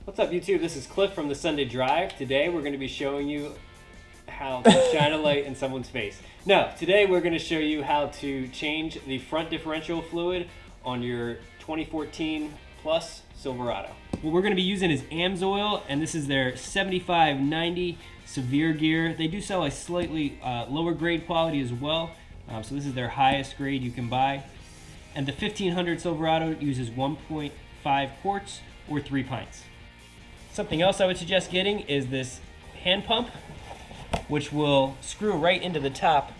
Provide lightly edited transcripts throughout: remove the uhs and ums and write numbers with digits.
What's up YouTube? This is Cliff from the Sunday Drive. Today we're going to be showing you how to shine a light in someone's face. No, today we're going to show you how to change the front differential fluid on your 2014 plus Silverado. What we're going to be using is Amsoil, and this is their 7590 severe gear. They do sell a slightly lower grade quality as well, so this is their highest grade you can buy. And the 1500 Silverado uses 1.5 quarts or 3 pints. Something else I would suggest getting is this hand pump, which will screw right into the top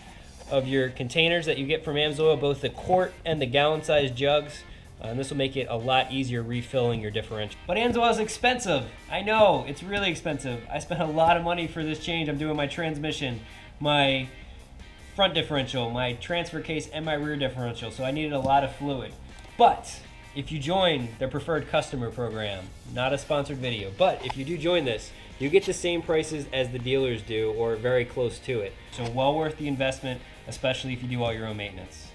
of your containers that you get from Amsoil, both the quart and the gallon sized jugs. And this will make it a lot easier refilling your differential. But Amsoil is expensive. I know, it's really expensive. I spent a lot of money for this change. I'm doing my transmission, my front differential, my transfer case, and my rear differential, so I needed a lot of fluid. But if you join their preferred customer program, not a sponsored video, but if you do join this, you get the same prices as the dealers do, or very close to it. So well worth the investment, especially if you do all your own maintenance.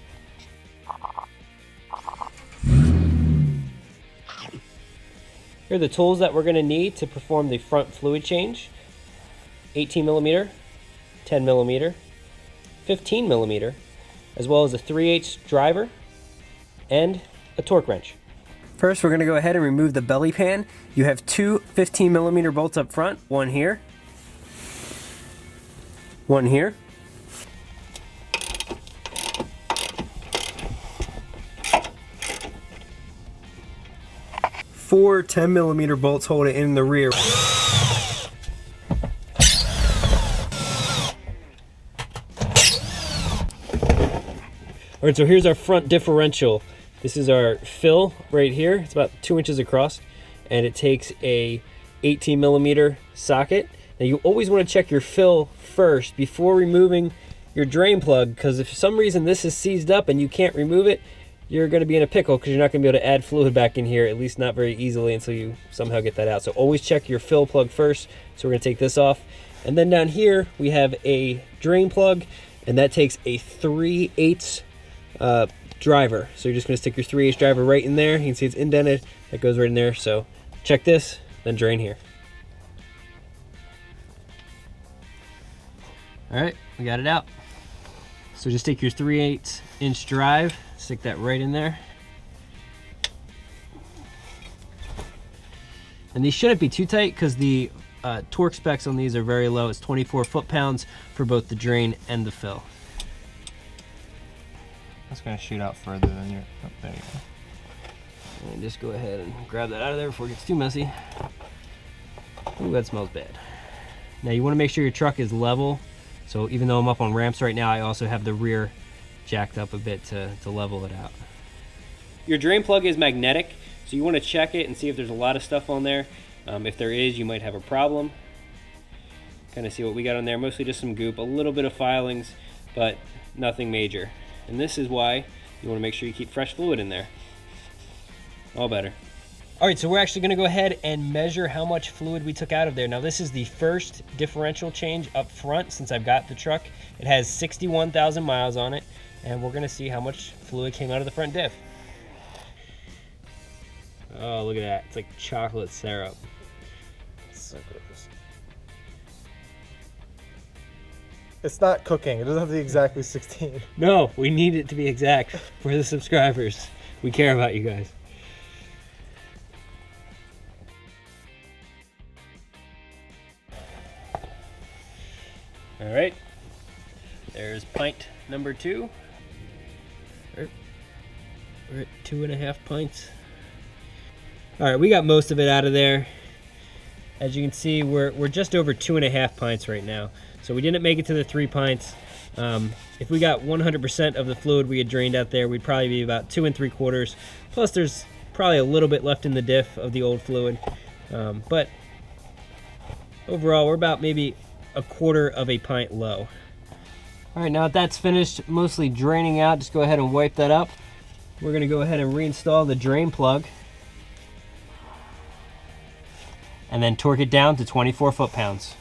Here are the tools that we're going to need to perform the front fluid change: 18 millimeter, 10 millimeter, 15 millimeter, as well as a 3/8 driver and a torque wrench. First, we're going to go ahead and remove the belly pan. You have two 15 millimeter bolts up front, one here, one here. Four 10 millimeter bolts hold it in the rear. All right, so here's our front differential. This is our fill right here. It's about 2 inches across, and it takes a 18 millimeter socket. Now you always want to check your fill first before removing your drain plug, because if for some reason this is seized up and you can't remove it, you're going to be in a pickle because you're not going to be able to add fluid back in here, at least not very easily, until you somehow get that out. So always check your fill plug first. So we're going to take this off. And then down here we have a drain plug, and that takes a 3/8 driver. So you're just going to stick your 3/8 driver right in there. You can see it's indented. That goes right in there. So check this, then drain here. All right, we got it out. So just take your 3/8 inch drive, stick that right in there. And these shouldn't be too tight because the torque specs on these are very low. It's 24 foot-pounds for both the drain and the fill. That's going to shoot out further than your... Oh, there you go. And just go ahead and grab that out of there before it gets too messy. Ooh, that smells bad. Now you want to make sure your truck is level. So even though I'm up on ramps right now, I also have the rear jacked up a bit to level it out. Your drain plug is magnetic, so you want to check it and see if there's a lot of stuff on there. If there is, you might have a problem. Kind of see what we got on there. Mostly just some goop, a little bit of filings, but nothing major. And this is why you want to make sure you keep fresh fluid in there. All better. All right, so we're actually going to go ahead and measure how much fluid we took out of there. Now this is the first differential change up front since I've got the truck. It has 61,000 miles on it, and we're going to see how much fluid came out of the front diff. Oh, look at that. It's like chocolate syrup. So gross. It's not cooking. It doesn't have to be exactly 16. No, we need it to be exact for the subscribers. We care about you guys. All right, there's pint number 2. We're at 2.5 pints. All right, we got most of it out of there. As you can see, we're just over 2.5 pints right now. So we didn't make it to the 3 pints. If we got 100% of the fluid we had drained out there, we'd probably be about 2 3/4. Plus there's probably a little bit left in the diff of the old fluid. But overall, we're about maybe 1/4 of a pint low. All right, now that that's finished mostly draining out, just go ahead and wipe that up. We're gonna go ahead and reinstall the drain plug and then torque it down to 24 foot-pounds.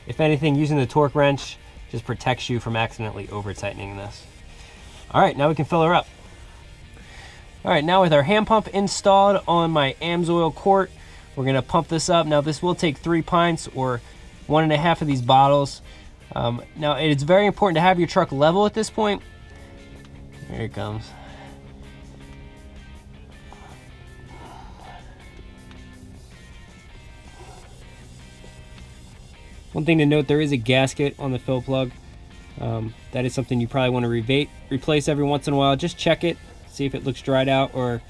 If anything, using the torque wrench just protects you from accidentally over tightening this. All right, now we can fill her up. All right, now with our hand pump installed on my Amsoil quart, we're gonna pump this up. Now this will take 3 pints or 1.5 of these bottles. Now it's very important to have your truck level at this point. Here it comes. One thing to note, there is a gasket on the fill plug. That is something you probably want to replace every once in a while. Just check it, see if it looks dried out or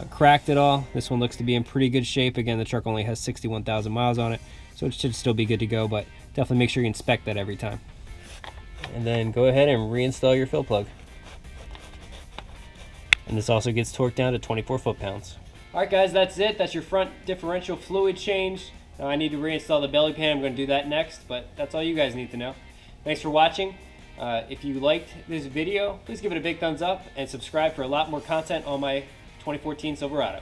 cracked at all. This one looks to be in pretty good shape. Again, the truck only has 61,000 miles on it, so it should still be good to go, but definitely make sure you inspect that every time. And then go ahead and reinstall your fill plug. And this also gets torqued down to 24 foot-pounds. All right, guys, that's it. That's your front differential fluid change. Now I need to reinstall the belly pan. I'm going to do that next, but that's all you guys need to know. Thanks for watching. If you liked this video, please give it a big thumbs up and subscribe for a lot more content on my 2014 Silverado.